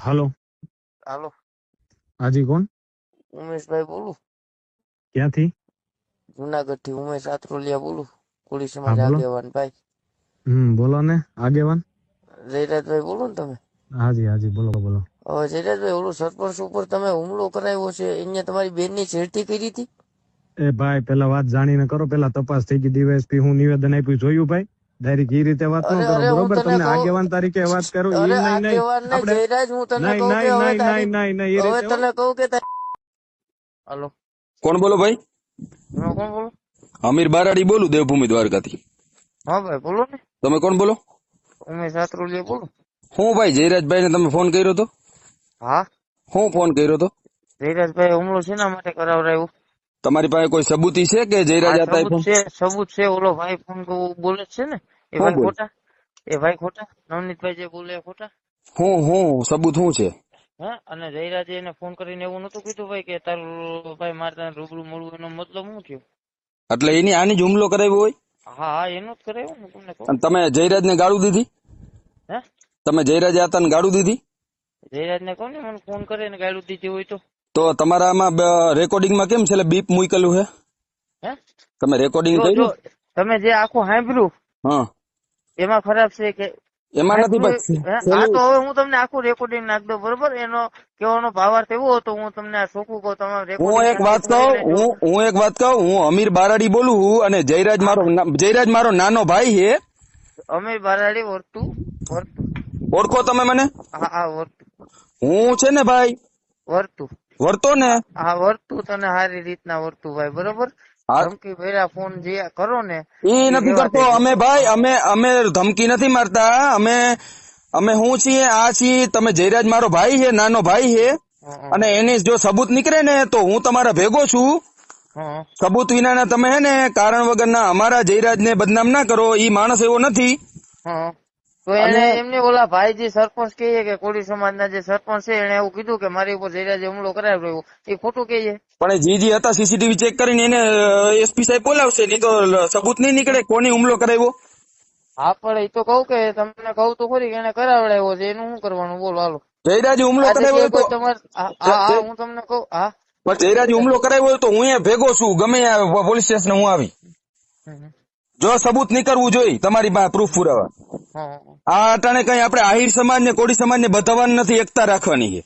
Hello. હાલો, हाजी कौन? ઉમેશભાઈ બોલું, क्या थी? જુનાગઢ થી ઉમેશ આત્રોલિયા બોલું, કોળી हाँ સમાજ बोलो। આગેવાન ભાઈ. बोलो ने आगे वन। જયરાજભાઈ બોલો ને તમે. हाजी बोलो बोलो। હવે જયરાજભાઈ, ઓલું સરપંચ ઉપર તમે હુમલો કરાવ્યો છે, અહીંયા તમારી બેનની છેડતી કરી હતી. ए भाई पहला बात जानी न करो, पहला तपास थी कि डीवायएसपी हूँ निवेदन આપ્યું જોયું ભાઈ? ડાયરેક્ટ ઈ રીતે વાત ન કરો, હું બરોબર? તને તમને કહું, આગેવાન તરીકે વાત કરું ઈ નહીં નહીં આગેવાન ને આપણે જયરાજ, હું તને નહીં કહું કે નહીં હવે નહીં તારી, નહીં નહીં નહીં ઈ હવે રીતે તને કહું કે હાલો, કોણ બોલો ભાઈ? તમે કોણ બોલો? અમીર બારાડી બોલું, દેવભૂમિ દ્વારકાથી. હા ભાઈ બોલો ને. તમે કોણ બોલો? ઉમેશ આત્રોલિયા બોલું. હું ભાઈ જયરાજભાઈ ને તમે ફોન કર્યો તો? હા, હું ફોન કર્યો તો? જયરાજભાઈ હુમલો શેના માટે કરાવરાયો? તમારી પાસે કોઈ સબૂતી છે કે જયરાજ હતા ફોન? સબૂત છે. ઓલો ભાઈ ફોન બોલે છે ને, એ હું ભાઈ બોલ? ખોટા, એ ભાઈ ખોટા, નવનીતભાઈ જે બોલે એ ખોટા. હું સબૂત શું છે? હા, અને જયરાજે એને ફોન કરીને એવું નતું કીધું ભાઈ કે તારું ભાઈ મારે તને રૂબરૂ મળવું, એનો મતલબ શું થયો? એટલે એની આની જ હુમલો કરાવ્યો હોય? હા હા, એનું જ કરાયું ને, તમને કહું. અને તમે જયરાજ ને ગાળું દીધી? હે, તમે જયરાજ હતા ને ગાળું દીધી? જયરાજ ને કહું ને, મને ફોન કરે ને ગાળું દીધી હોય તો તમારામાં રેકોર્ડિંગમાં કેમ છે બીપ મૂકેલું છે? હે, તમે રેકોર્ડિંગ જો કર્યું? તમે જે આખું સાંભળ્યું હા, એમાં ખરાબ છે કે એમાં નથી. હા, તો હવે હું તમને આખું રેકોર્ડિંગ નાખ દઉં, બરોબર? એનો કહેવાનો ભાવાર્થ એવો હતો, હું તમને આ ચોખ્ખું કહું. તમે હું એક વાત કહું, હું અમીર બારાડી બોલું અને જયરાજ મારો નાનો ભાઈ છે. અમીર બારાડી વર્તું. ઓળખો તમે મને? હા હા, વર્તું. હું છે ને ભાઈ વર્તું. વર્તો ને? હા, વર્તું તને સારી રીતના વર્તું ભાઈ, બરોબર? ધમકી ભર્યા ફોન જે કરો ને એ નથી કરતો. અમે ભાઈ અમે ધમકી નથી મારતા. અમે હું છીએ, આ છીએ. તમે જયરાજ મારો ભાઈ છે, નાનો ભાઈ છે, અને એની જો સબૂત નીકળે ને તો હું તમારા ભેગો છું. સબૂત વિનાના તમે હે ને કારણ વગરના અમારા જયરાજ ને બદનામ ના કરો. ઈ માણસ એવો નથી. તો એને એમને ઓલા ભાઈ જે સરપંચ કહે કે કોળી સમાજના જે સરપંચ છે, એને એવું કીધું કે મારી ઉપર જયરાજે હુમલો કરાવ્યો, એ ખોટું કહે છે. પણ જે હતા સીસીટીવી ચેક કરીને એને એસપી સાહેબ બોલાવશે, નહીં તો સબૂત નહીં નીકળે કોની હુમલો કરાવ્યો. હા, પણ એ તો કહું કે તમને કહું તો ખરી કે એને કરાવડાવ્યો છે, એનું શું કરવાનું બોલો? હાલો, જયરાજે હુમલો કરાવ્યો તો હું તમને કહું. હા, પણ જયરાજે હુમલો કરાવ્યો તો હું અહીંયા ભેગો છું. ગમે પોલીસ સ્ટેશન હું આવી, જો સબૂત નીકળવું જોઈએ તમારી પાસે પ્રૂફ પુરાવા. આ અટાણે કઈ આપણે આહિર સમાજ ને કોળી સમાજ ને બધાવાનું નથી, એકતા રાખવાની છે.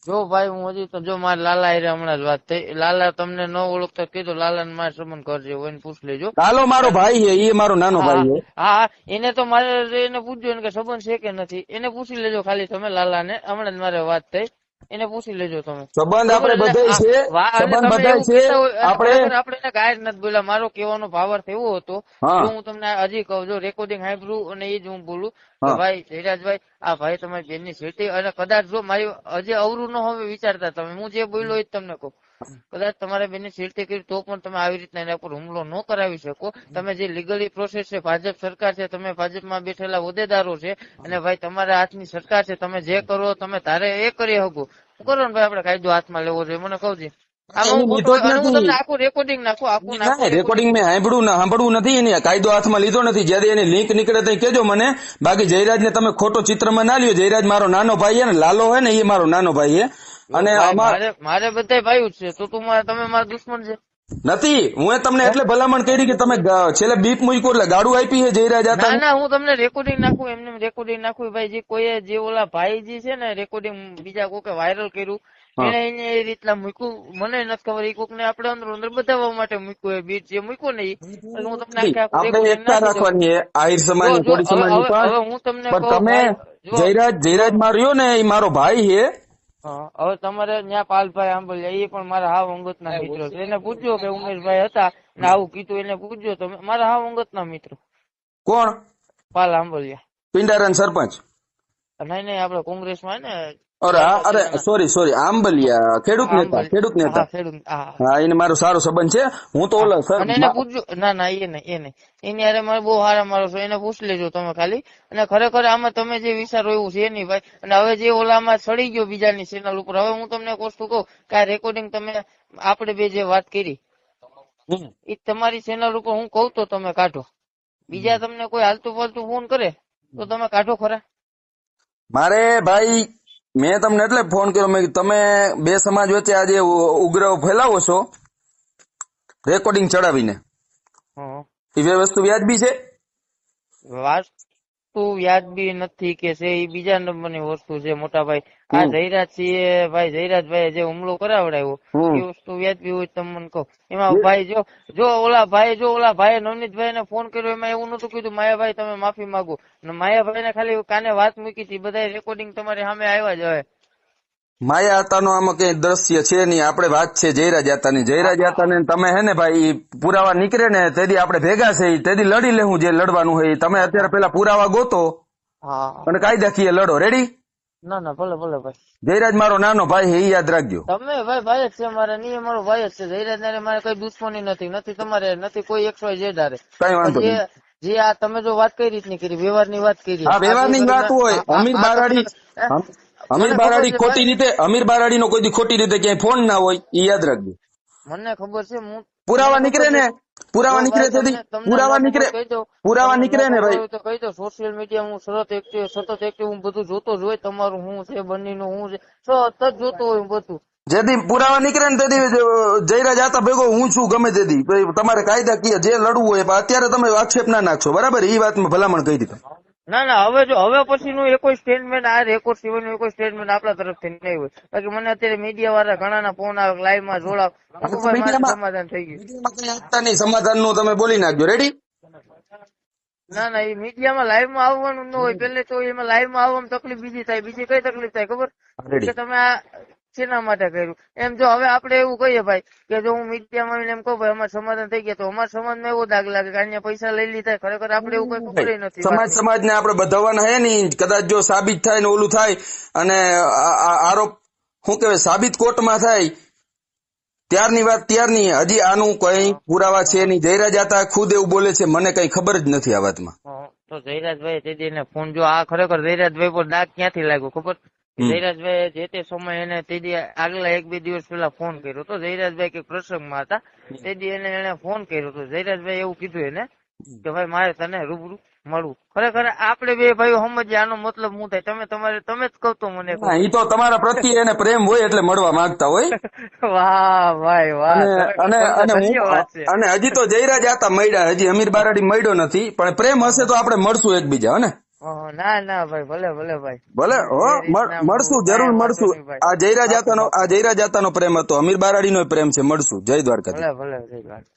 જો ભાઈ, હું હજી તો જો મારા લાલા હારે હમણાં જ વાત થઈ. લાલા તમને ન ઓળખતા કીધું, લાલા ને મારે સંબંધ કરજે હોય ને પૂછ લેજો. લાલો મારો ભાઈ છે, એ મારો નાનો ભાઈ છે. હા, એને તો મારે એને પૂછજો કે સંબંધ છે કે નથી, એને પૂછી લેજો ખાલી તમે લાલા ને. હમણાં જ મારે વાત થઈ, એને પૂછી લેજો તમે. સંબંધ આપણે બધાય છે, સંબંધ બધાય છે. આપણે એને ગાયર નથી બોલ્યા. મારો કહેવાનો ભાવાર્થ એવો હતો, જો હું તમને હજી કહું, જો રેકોર્ડિંગ સાંભળ્યું અને એ જ હું બોલું કે ભાઈ જયરાજભાઈ, આ ભાઈ તમારી બેનની છેડતી, અને કદાચ જો મારી હજી અવરું ન હવે વિચારતા તમે, હું જે બોલ્યો એ જ તમને કહું, કદાચ તમારા બેનની છેડતી કરી તો પણ તમે આવી રીતના એના પર હુમલો ન કરાવી શકો. તમે જે લીગલી પ્રોસેસ છે, ભાજપ સરકાર છે, તમે ભાજપમાં બેઠેલા હોદ્દેદારો છે, અને ભાઈ તમારા હાથની સરકાર છે, તમે જે કરો તમે તારે એ કરી શકો. શું કરો ને ભાઈ, આપણે કાયદો હાથમાં લેવો જોઈએ. મને કહું છું આખું રેકોર્ડિંગ નાખું, રેકોર્ડિંગ મેં સાંભળવું નથી. એની કાયદો હાથમાં લીધો નથી. જયારે એની લિંક નીકળે તો કેજો મને. બાકી જયરાજ ને તમે ખોટો ચિત્રમાં ના લ્યો. જયરાજ મારો નાનો ભાઈ છે ને, લાલો હે ને, એ મારો નાનો ભાઈ છે. અને મારે બધા ભાઈ જ છે, તો તમે મારા દુશ્મન છે નથી. હું તમને એટલે ભલામણ કરી કે તમે છેલ્લે બીપ મૂક્યું એટલે ગાડું આપી છે જયરાજ હતા. ના, હું તમને રેકોર્ડિંગ નાખું, એમને રેકોર્ડિંગ નાખું ભાઈ. જે કોઈ જે ઓલા ભાઈ છે ને, રેકોર્ડિંગ બીજા કોઈ વાયરલ કર્યું, એને એ રીતના મૂક્યું, મને નથી ખબર. એ કોક ને આપણે અંદર બતાવવા માટે મૂક્યું, એ બીટ જે મૂક્યું ને, હું તમને એકતા રાખવાની આહિર સમાજ કોળી સમાજ હું તમને તમે જયરાજ માર્યો ને, એ મારો ભાઈ છે. હવે તમારે ત્યાં પાલભાઈ આંબલિયા, એ પણ મારા હાવ અંગત ના મિત્રો છે. એને પૂછજો કે ઉમેશભાઈ હતા ને આવું કીધું, એને પૂછજો તમે. મારા હાવ અંગત ના મિત્રો. કોણ? પાલ આંબલિયા, પિંડારાન સરપંચ. નહીં આપડે કોંગ્રેસ માં ને. અરે સોરી, આંબલિયા ખેડૂત નેતા. હા, એને મારો સારો સંબંધ છે. હું તો એને પૂછજો. ના, એ નહીં. એની હારે મારે બહુ સારા મારો છો, એને પૂછ લેજો તમે ખાલી. અને ખરેખર આમાં તમે જે વિચારો એવું છે નહીં ભાઈ. અને હવે જે ઓલામાં સડી ગયો બીજાની ચેનલ ઉપર, હવે હું તમને એક વસ્તુ કહું કે આ રેકોર્ડિંગ તમે આપણે બે જે વાત કરી એ તમારી ચેનલ ઉપર હું કહું તો તમે કાઢો. બીજા તમને કોઈ હાલતું ફાલતું ફોન કરે તો તમે કાઢો ખરા. મારે ભાઈ મેં તમને એટલે ફોન કર્યો મેં કીધું તમે બે સમાજ વચ્ચે આજે ઉગ્ર ફેલાવો છો રેકોર્ડિંગ ચડાવીને હં. એ વસ્તુ વ્યાજબી છે? વાસ્તુ વ્યાજબી નથી કે છે એ બીજા નંબરની વસ્તુ છે મોટા ભાઈ. આ જયરાજસિંહ ભાઈ જયરાજભાઈ જે હુમલો કરાવડાવ્યો એ વસ્તુ વ્યાજબી હોય તમે મને કહો. એમાં ભાઈ જો ઓલા ભાઈ નવનીતભાઈ ને ફોન કર્યો એમાં એવું નતું કીધું માયાભાઈ તમે માફી માંગો. માયાભાઈ ને ખાલી કાને વાત મૂકી હતી, બધા રેકોર્ડિંગ તમારી સામે આવ્યા જ હવે. માયા હતાનો આમાં કઈ દ્રશ્ય છે નહીં, આપણે વાત છે જયરાજ હતાની. જયરાજ હતાને તમે હે ને ભાઈ પુરાવા નીકળે ને તેથી આપણે ભેગા છે તેથી લડી લેવું જે લડવાનું હોય. તમે અત્યારે પેલા પુરાવા ગોતો અને કાયદાકીય લડો. રેડી? ના ના ભલે ભલે ભાઈ. જયરાજ મારો નાનો ભાઈ છે એ યાદ રાખજો. તમે ભાઈ જ છે મારા, નહીં મારો ભાઈ જ છે. જયરાજ ને મારે કઈ દુશ્મની નથી તમારે, નથી કોઈ XYZ હારે. કઈ વાંધો નહીં. જે આ તમે જો વાત કઈ રીતની કરી, વ્યવહારની વાત કરી. હા, વ્યવહારની વાત હોય. અમીર બારાડી ખોટી રીતે, અમીર બારાડી નો કોઈ દી ખોટી રીતે ક્યાંય ફોન ના હોય એ યાદ રાખજો. મને ખબર છે. પુરાવા નીકળે ને, પુરાવા નીકળે ને ભાઈ તો કહી દો. સોશિયલ મીડિયા હું સતત એક્ટિવ હું બધું જોતો જ હોય. તમારું હું છે, બંનેનું હું છે, સતત જોતો હોય બધું. જેથી પુરાવા નીકળે ને તેથી જયરાજ આતા ભેગો હું છું ગમે તેથી તમારે કાયદાકીય જે લડવું હોય. અત્યારે તમે આક્ષેપ ના નાખશો, બરાબર? એ વાત મેં ભલામણ કહી દીધું. ના હવે પછીનું કોઈ સ્ટેટમેન્ટ આ રેકોર્ડ સિવાયનું કોઈ સ્ટેટમેન્ટ આપણા તરફથી નહીં હોય. બાકી મને અત્યારે મીડિયા વાળા ઘણા ફોન આવે, લાઈવ માં જોડાવ, સમાધાન થઈ ગયું. સમાધાન નું તમે બોલી નાખજો. રેડી? ના એ મીડિયામાં લાઈવ માં આવવાનું ન હોય. પેલે તો એમાં લાઈવ માં આવવામાં તકલીફ બીજી થાય. બીજી કઈ તકલીફ થાય ખબર? કે તમે આ શેના માટે કર્યું એમ. જો હવે આપણે એવું કહીએ ભાઈ કે જો હું મીડિયામાં આવીને એમ કહું ભાઈ અમારું સમાધાન થઈ ગયા, તો અમારા સમાજમાં એવો દાગ લાગે કે અહીંયા પૈસા લઈ લીધા. ખરેખર આપણે એવું કઈ ખબર નથી. સમાજ ને આપણે બધાવાના હે નહીં. કદાચ જો સાબિત થાય ને ઓલું થાય અને આરોપ શું કહેવાય સાબિત કોર્ટમાં થાય ત્યારની વાત ત્યારની. હજી આનું કઈ પુરાવા છે નહીં. જયરાજ હતા ખુદ એવું બોલે છે, મને કઈ ખબર જ નથી આ વાતમાં. તો જયરાજભાઈ તેથી એને ફોન જો આ ખરેખર જયરાજભાઈ પર દાગ ક્યાંથી લાગ્યો ખબર? જયરાજભાઈ જે તે સમય એને તેથી આગલા 1-2 દિવસ પેલા ફોન કર્યો તો. જયરાજભાઈ કઈક પ્રસંગમાં હતા તેથી એને ફોન કર્યો તો. જયરાજભાઈ એવું કીધું એને કે ભાઈ મારે તને રૂબરૂ મળવું. ખરેખર આપણે બે ભાઈઓ સમજીએ આનો મતલબ શું થાય. તમે જ કહો તો મને. એ તો તમારા પ્રત્યે એને પ્રેમ હોય એટલે મળવા માંગતા હોય. વાહ ભાઈ વાહ. અને હજી તો જયરાજ આતા મળ્યા, હજી અમીર બારાડી મળ્યો નથી. પણ પ્રેમ હશે તો આપણે મળશું એકબીજા. ને ના ભાઈ ભલે ભાઈ ભલે મળશું, જરૂર મળશું. આ જયરાજ આતાનો પ્રેમ હતો, અમીર બારાડી નો પ્રેમ છે. મળશું. જય દ્વારકા. ભલે જય દ્વારકા.